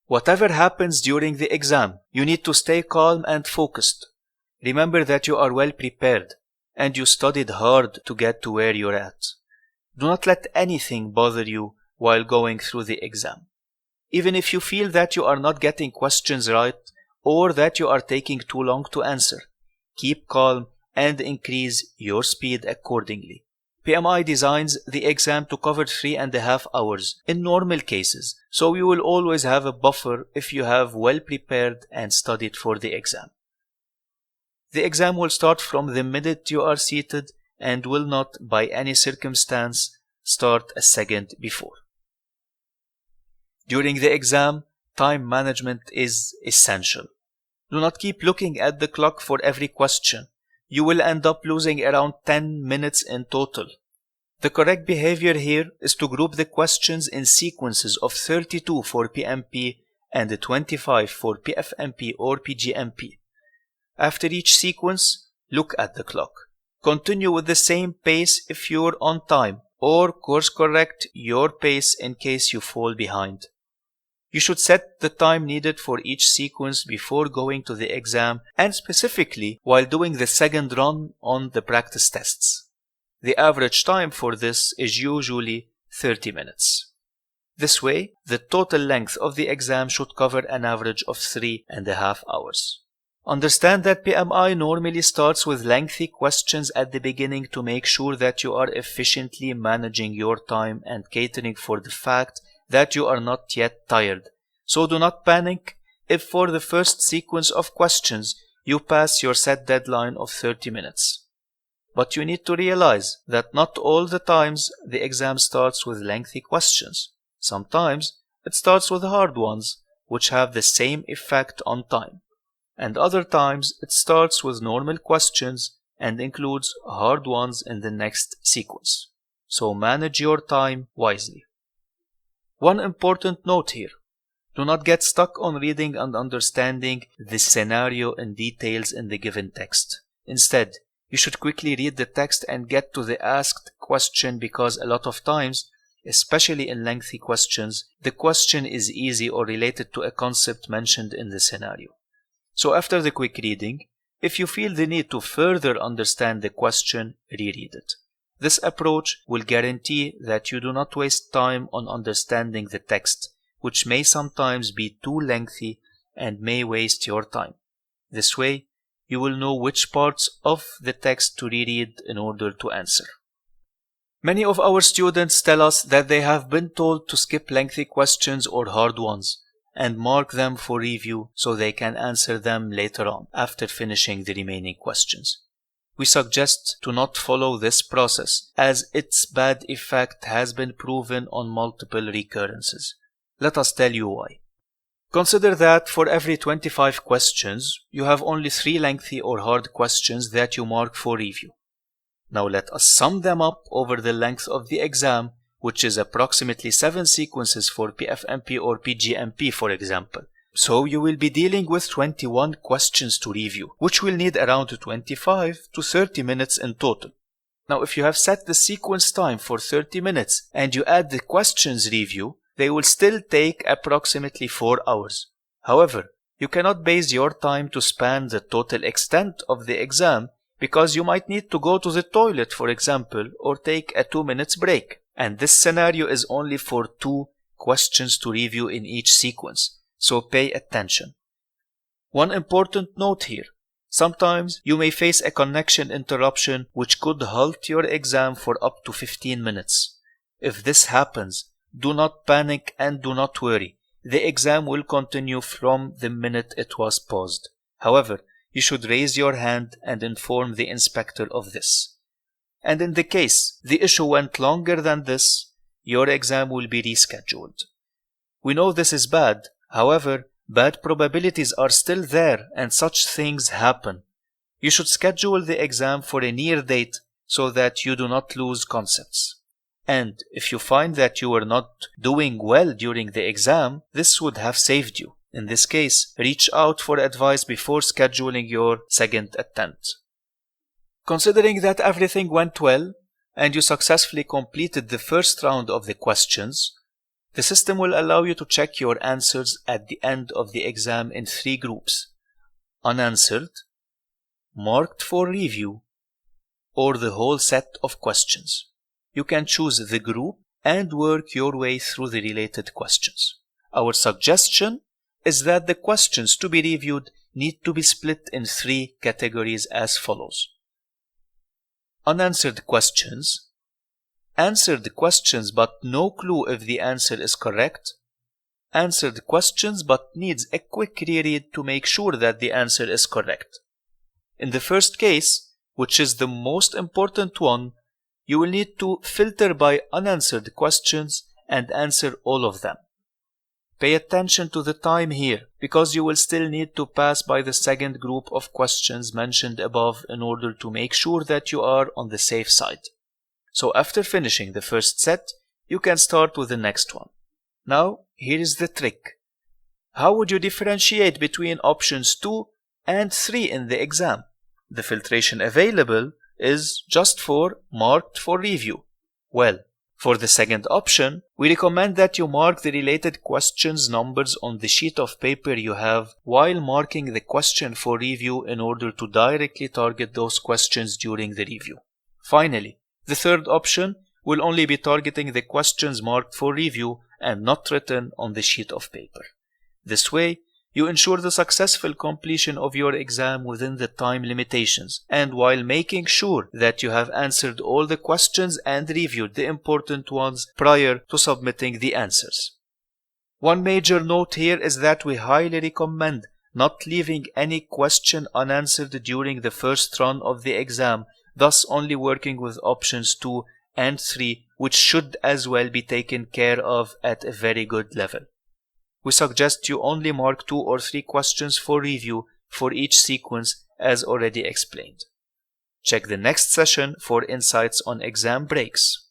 Whatever happens during the exam, you need to stay calm and focused. Remember that you are well prepared and you studied hard to get to where you're at. Do not let anything bother you while going through the exam. Even if you feel that you are not getting questions right or that you are taking too long to answer, keep calm and increase your speed accordingly. PMI designs the exam to cover 3.5 hours in normal cases, so you will always have a buffer if you have well prepared and studied for the exam. The exam will start from the minute you are seated and will not, by any circumstance, start a second before. During the exam, time management is essential. Do not keep looking at the clock for every question. You will end up losing around 10 minutes in total. The correct behavior here is to group the questions in sequences of 32 for PMP and 25 for PfMP or PgMP. After each sequence, look at the clock. Continue with the same pace if you're on time, or course correct your pace in case you fall behind. You should set the time needed for each sequence before going to the exam and specifically while doing the second run on the practice tests. The average time for this is usually 30 minutes. This way, the total length of the exam should cover an average of 3.5 hours. Understand that PMI normally starts with lengthy questions at the beginning to make sure that you are efficiently managing your time and catering for the fact that you are not yet tired. So do not panic if for the first sequence of questions you pass your set deadline of 30 minutes. But you need to realize that not all the times the exam starts with lengthy questions. Sometimes it starts with hard ones, which have the same effect on time. And other times it starts with normal questions and includes hard ones in the next sequence. So manage your time wisely. One important note here. Do not get stuck on reading and understanding the scenario in details in the given text. Instead, you should quickly read the text and get to the asked question because a lot of times, especially in lengthy questions, the question is easy or related to a concept mentioned in the scenario. So after the quick reading, if you feel the need to further understand the question, reread it. This approach will guarantee that you do not waste time on understanding the text, which may sometimes be too lengthy and may waste your time. This way, you will know which parts of the text to reread in order to answer. Many of our students tell us that they have been told to skip lengthy questions or hard ones and mark them for review so they can answer them later on after finishing the remaining questions. We suggest to not follow this process as its bad effect has been proven on multiple recurrences. Let us tell you why. Consider that for every 25 questions, you have only 3 lengthy or hard questions that you mark for review. Now let us sum them up over the length of the exam, which is approximately 7 sequences for PfMP or PgMP, for example. So you will be dealing with 21 questions to review, which will need around 25 to 30 minutes in total. Now if you have set the sequence time for 30 minutes and you add the questions review, they will still take approximately 4 hours. However, you cannot base your time to span the total extent of the exam because you might need to go to the toilet, for example, or take a 2-minute break. And this scenario is only for 2 questions to review in each sequence, so pay attention. One important note here. Sometimes you may face a connection interruption which could halt your exam for up to 15 minutes. If this happens, do not panic and do not worry. The exam will continue from the minute it was paused. However, you should raise your hand and inform the inspector of this. And in the case the issue went longer than this, your exam will be rescheduled. We know this is bad. However, bad probabilities are still there and such things happen. You should schedule the exam for a near date so that you do not lose concepts. And if you find that you are not doing well during the exam, this would have saved you. In this case, reach out for advice before scheduling your second attempt. Considering that everything went well and you successfully completed the first round of the questions, The system will allow you to check your answers at the end of the exam in 3 groups: unanswered, marked for review, or the whole set of questions. You can choose the group and work your way through the related questions. Our suggestion is that the questions to be reviewed need to be split in 3 categories as follows: unanswered questions, answered questions but no clue if the answer is correct, answered questions but needs a quick reread to make sure that the answer is correct. In the first case, which is the most important one, you will need to filter by unanswered questions and answer all of them. Pay attention to the time here, because you will still need to pass by the second group of questions mentioned above in order to make sure that you are on the safe side. So after finishing the first set, you can start with the next one. Now, here is the trick. How would you differentiate between options 2 and 3 in the exam? The filtration available is just for marked for review. Well, for the second option, we recommend that you mark the related questions numbers on the sheet of paper you have while marking the question for review in order to directly target those questions during the review. Finally, the third option will only be targeting the questions marked for review and not written on the sheet of paper. This way, you ensure the successful completion of your exam within the time limitations and while making sure that you have answered all the questions and reviewed the important ones prior to submitting the answers. One major note here is that we highly recommend not leaving any question unanswered during the first run of the exam, thus only working with options 2 and 3, which should as well be taken care of at a very good level. We suggest you only mark 2 or 3 questions for review for each sequence as already explained. Check the next session for insights on exam breaks.